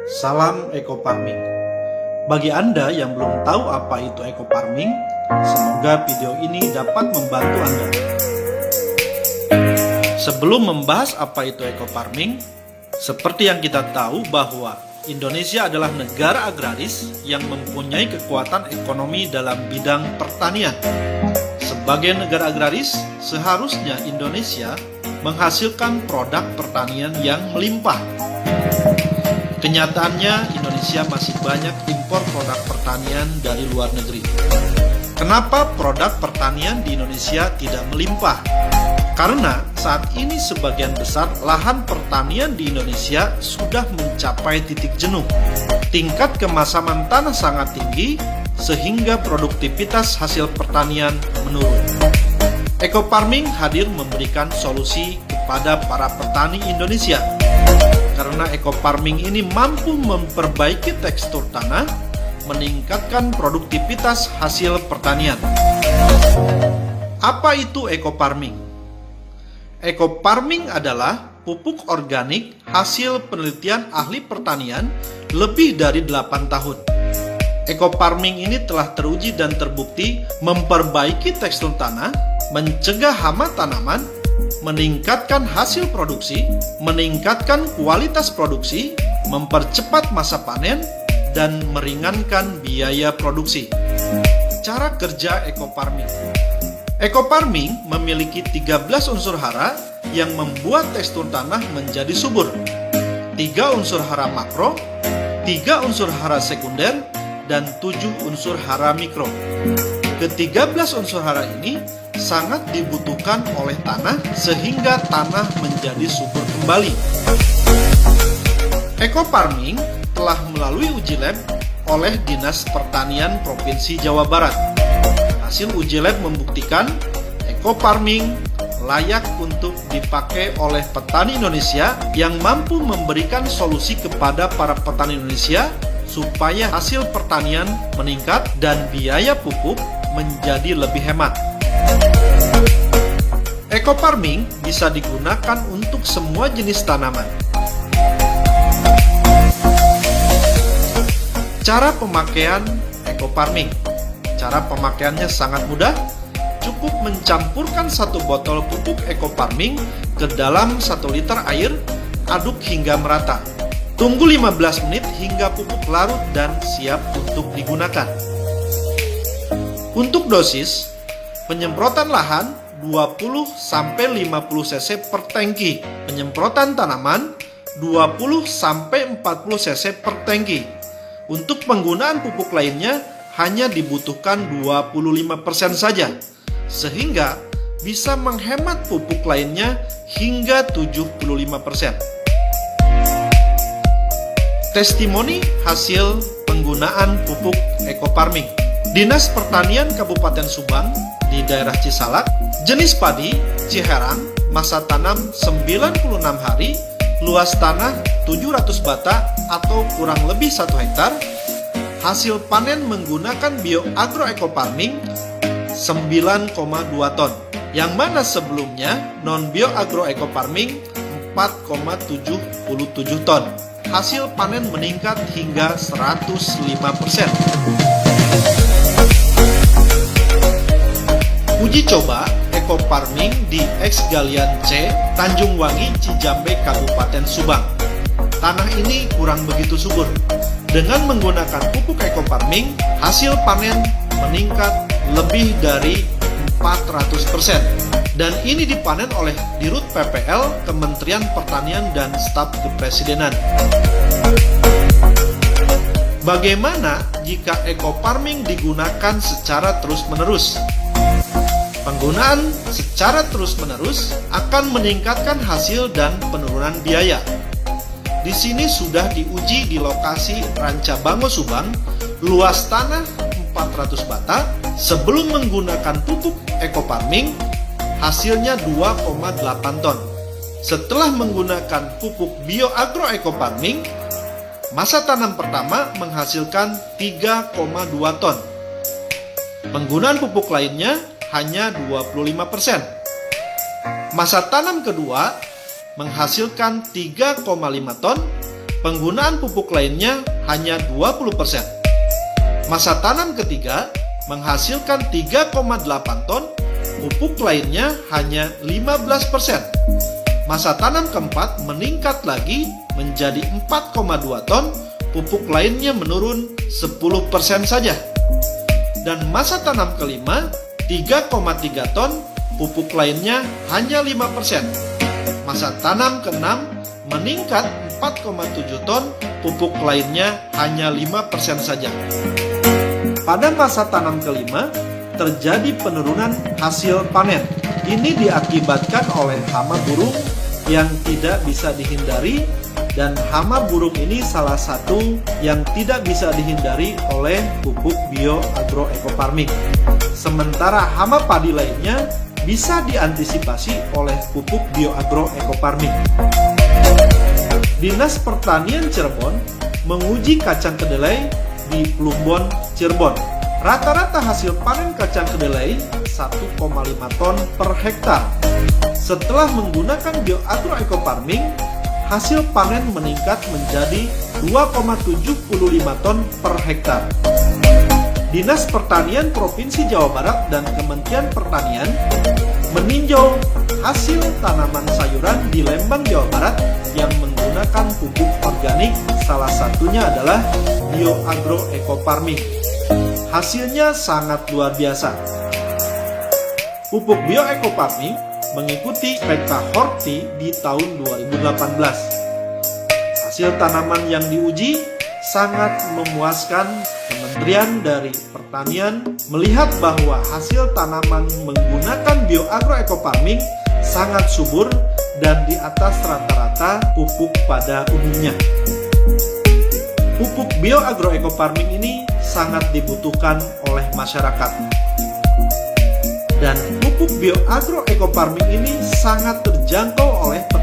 Salam Eco Farming. Bagi Anda yang belum tahu apa itu Eco Farming, semoga video ini dapat membantu Anda. Sebelum membahas apa itu Eco Farming, seperti yang kita tahu bahwa Indonesia adalah negara agraris yang mempunyai kekuatan ekonomi dalam bidang pertanian. Sebagai negara agraris, seharusnya Indonesia menghasilkan produk pertanian yang melimpah. Kenyataannya, Indonesia masih banyak impor produk pertanian dari luar negeri. Kenapa produk pertanian di Indonesia tidak melimpah? Karena saat ini sebagian besar lahan pertanian di Indonesia sudah mencapai titik jenuh. Tingkat kemasaman tanah sangat tinggi, sehingga produktivitas hasil pertanian menurun. Eco Farming hadir memberikan solusi kepada para petani Indonesia. Karena Eco Farming ini mampu memperbaiki tekstur tanah, meningkatkan produktivitas hasil pertanian. Apa itu Eco Farming? Eco Farming adalah pupuk organik hasil penelitian ahli pertanian lebih dari 8 tahun. Eco Farming ini telah teruji dan terbukti memperbaiki tekstur tanah, mencegah hama tanaman, meningkatkan hasil produksi, meningkatkan kualitas produksi, mempercepat masa panen, dan meringankan biaya produksi. Cara kerja Eco Farming. Eco Farming memiliki 13 unsur hara yang membuat tekstur tanah menjadi subur. 3 unsur hara makro, 3 unsur hara sekunder, dan 7 unsur hara mikro. Ke-13 unsur hara ini sangat dibutuhkan oleh tanah sehingga tanah menjadi subur kembali. Eco Farming telah melalui uji lab oleh Dinas Pertanian Provinsi Jawa Barat. Hasil uji lab membuktikan Eco Farming layak untuk dipakai oleh petani Indonesia yang mampu memberikan solusi kepada para petani Indonesia supaya hasil pertanian meningkat dan biaya pupuk menjadi lebih hemat. Eco Farming bisa digunakan untuk semua jenis tanaman. Cara pemakaian Eco Farming. Cara pemakaiannya sangat mudah. Cukup mencampurkan 1 botol pupuk Eco Farming ke dalam 1 liter air, aduk hingga merata. Tunggu 15 menit hingga pupuk larut dan siap untuk digunakan. Untuk dosis, penyemprotan lahan 20-50 cc per tangki, penyemprotan tanaman 20-40 cc per tangki. Untuk penggunaan pupuk lainnya hanya dibutuhkan 25% saja, sehingga bisa menghemat pupuk lainnya hingga 75%. Testimoni hasil penggunaan pupuk Eco Farming. Dinas Pertanian Kabupaten Subang di daerah Cisalak, jenis padi Ciherang, masa tanam 96 hari, luas tanah 700 bata atau kurang lebih 1 hektar, hasil panen menggunakan BioAgro Eco Farming 9,2 ton, yang mana sebelumnya non BioAgro Eco Farming 4,77 ton. Hasil panen meningkat hingga 105%. Uji coba Eco Farming di X Galian C, Tanjung Wangi, Cijambe, Kabupaten Subang. Tanah ini kurang begitu subur. Dengan menggunakan pupuk Eco Farming, hasil panen meningkat lebih dari 400%. Dan ini dipanen oleh Dirut PPL, Kementerian Pertanian dan Staf Kepresidenan. Bagaimana jika Eco Farming digunakan secara terus-menerus? Penggunaan secara terus-menerus akan meningkatkan hasil dan penurunan biaya. Di sini sudah diuji di lokasi Rancabango Subang, luas tanah 400 bata. Sebelum menggunakan pupuk Eco Farming, hasilnya 2,8 ton. Setelah menggunakan pupuk BioAgro Eco Farming, masa tanam pertama menghasilkan 3,2 ton. Penggunaan pupuk lainnya hanya 25%. Masa tanam kedua menghasilkan 3,5 ton Penggunaan pupuk lainnya hanya 20%. Masa tanam ketiga menghasilkan 3,8 ton, pupuk lainnya hanya 15%. Masa tanam keempat meningkat lagi menjadi 4,2 ton, pupuk lainnya menurun 10% saja. Dan masa tanam kelima 3,3 ton, pupuk lainnya hanya 5%. Masa tanam keenam meningkat 4,7 ton, pupuk lainnya hanya 5% saja. Pada masa tanam kelima, terjadi penurunan hasil panen. Ini diakibatkan oleh hama burung yang tidak bisa dihindari, dan hama burung ini salah satu yang tidak bisa dihindari oleh pupuk bioagroecofarming. Sementara hama padi lainnya bisa diantisipasi oleh pupuk bioagroecofarming. Dinas Pertanian Cirebon menguji kacang kedelai di Plumbon, Cirebon. Rata-rata hasil panen kacang kedelai 1,5 ton per hektar. Setelah menggunakan bioagroecofarming, hasil panen meningkat menjadi 2,75 ton per hektar. Dinas Pertanian Provinsi Jawa Barat dan Kementerian Pertanian meninjau hasil tanaman sayuran di Lembang, Jawa Barat yang menggunakan pupuk organik, salah satunya adalah bioagroecofarming. Hasilnya sangat luar biasa. Pupuk bioecofarming mengikuti Peta Horti di tahun 2018. Hasil tanaman yang diuji sangat memuaskan. Kementerian dari Pertanian melihat bahwa hasil tanaman menggunakan bioagroecofarming sangat subur dan di atas rata-rata pupuk pada umumnya. Pupuk bioagroecofarming ini sangat dibutuhkan oleh masyarakat. Dan pupuk bioagroecofarming ini sangat terjangkau oleh petani.